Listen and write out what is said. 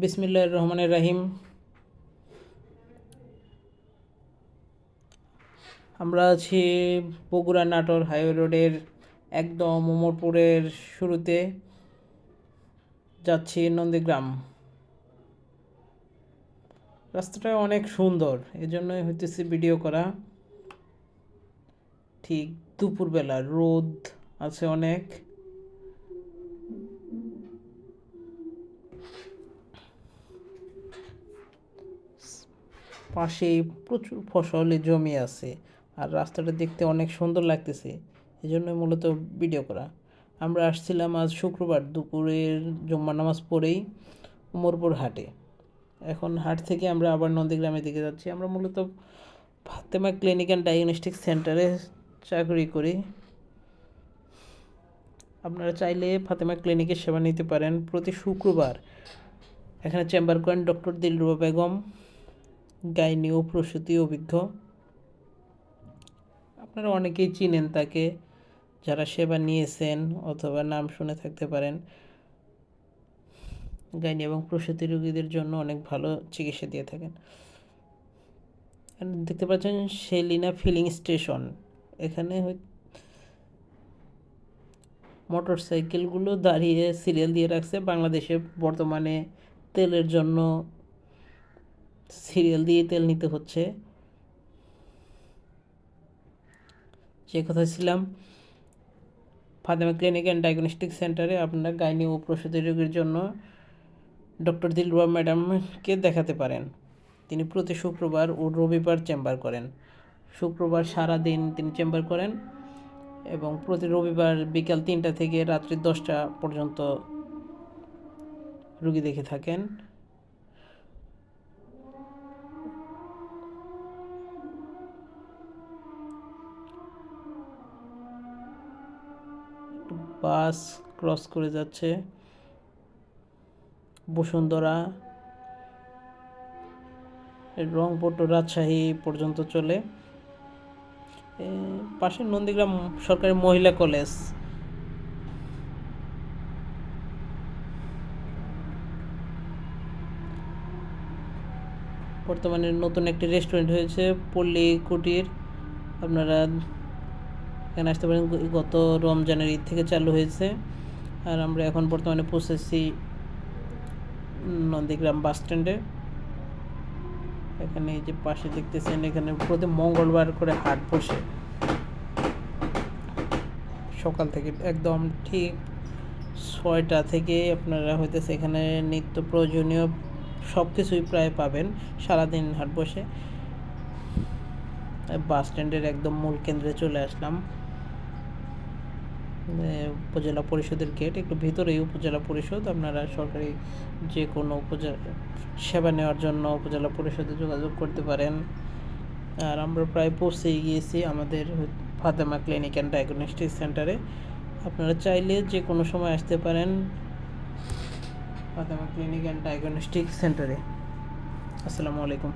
বিসমিল্লাহির রহমানির রহিম। আমরা আছি বগুড়া নাটোর হাইওয়ে রোডের একদম উমরপুরের শুরুতে, যাচ্ছি নন্দীগ্রাম। রাস্তাটা অনেক সুন্দর, এজন্যই হইতেছে ভিডিও করা। ঠিক দুপুরবেলা, রোদ আছে অনেক। পাশেই প্রচুর ফসলের জমি আছে, আর রাস্তাটা দেখতে অনেক সুন্দর লাগতেছে, এই জন্য মূলত ভিডিও করা। আমরা আসছিলাম আজ শুক্রবার দুপুরের জুম্মার নামাজ পড়েই উমরপুর হাটে। এখন হাট থেকে আমরা আবার নন্দীগ্রামের দিকে যাচ্ছি। আমরা মূলত ফাতেমা ক্লিনিক অ্যান্ড ডায়াগনস্টিক সেন্টারে চাকরি করি। আপনারা চাইলে ফাতেমা ক্লিনিকের সেবা নিতে পারেন। প্রতি শুক্রবার এখানে চেম্বার করেন ডক্টর দিলরুবা বেগম, গাইনি ও প্রসূতি অভিজ্ঞ। আপনারা অনেকেই চিনেন তাকে, যারা সেবা নিয়েছেন অথবা নাম শুনে থাকতে পারেন। গাইনি এবং প্রসূতি রোগীদের জন্য অনেক ভালো চিকিৎসা দিয়ে থাকেন। দেখতে পাচ্ছেন সেলিনা ফিলিং স্টেশন। এখানে মোটর সাইকেলগুলো দাঁড়িয়ে সিরিয়াল দিয়ে রাখছে। বাংলাদেশে বর্তমানে তেলের জন্য সিরিয়াল দিয়ে তেল নিতে হচ্ছে। যে কথা ছিলাম, ফাতেমা ক্লিনিক অ্যান্ড ডায়াগনস্টিক সেন্টারে আপনারা গাইনি ও প্রসূতি রোগীর জন্য ডক্টর দিলরুবা ম্যাডামকে দেখাতে পারেন। তিনি প্রতি শুক্রবার ও রবিবার চেম্বার করেন। শুক্রবার সারা দিন তিনি চেম্বার করেন এবং প্রতি রবিবার বিকাল 3টা থেকে রাত্রি 10টা পর্যন্ত রুগী দেখে থাকেন। বাস ক্রস করে যাচ্ছে বসুন্ধরা, রংপুর টু রাজশাহী পর্যন্ত চলে। পাশে নন্দীগ্রাম সরকারি মহিলা কলেজ। বর্তমানে নতুন একটি রেস্টুরেন্ট হয়েছে, পল্লী কুটির। আপনারা এখানে আসতে পারেন। গত রমজানের ঈদ থেকে চালু হয়েছে। আর আমরা এখন বর্তমানে পৌঁছেছি নন্দীগ্রাম বাস স্ট্যান্ডে। এখানে এই যে পাশে দেখতেছেন, এখানে প্রতি মঙ্গলবার করে হাট বসে। সকাল থেকে একদম ঠিক 6টা থেকে আপনারা হইতেছে এখানে নিত্য প্রয়োজনীয় সব কিছুই প্রায় পাবেন। সারাদিন হাট বসে। বাস স্ট্যান্ডের একদম মূল কেন্দ্রে চলে আসলাম। উপজেলা পরিষদের গেট, একটু ভিতরেই উপজেলা পরিষদ। আপনারা সরকারি যে কোনো সেবা নেওয়ার জন্য উপজেলা পরিষদে যোগাযোগ করতে পারেন। আর আমরা প্রায় পৌঁছেই গিয়েছি আমাদের ফাতেমা ক্লিনিক অ্যান্ড ডায়াগনস্টিক সেন্টারে। আপনারা চাইলে যে কোনো সময় আসতে পারেন ফাতেমা ক্লিনিক অ্যান্ড ডায়াগনস্টিক সেন্টারে। আসসালামু আলাইকুম।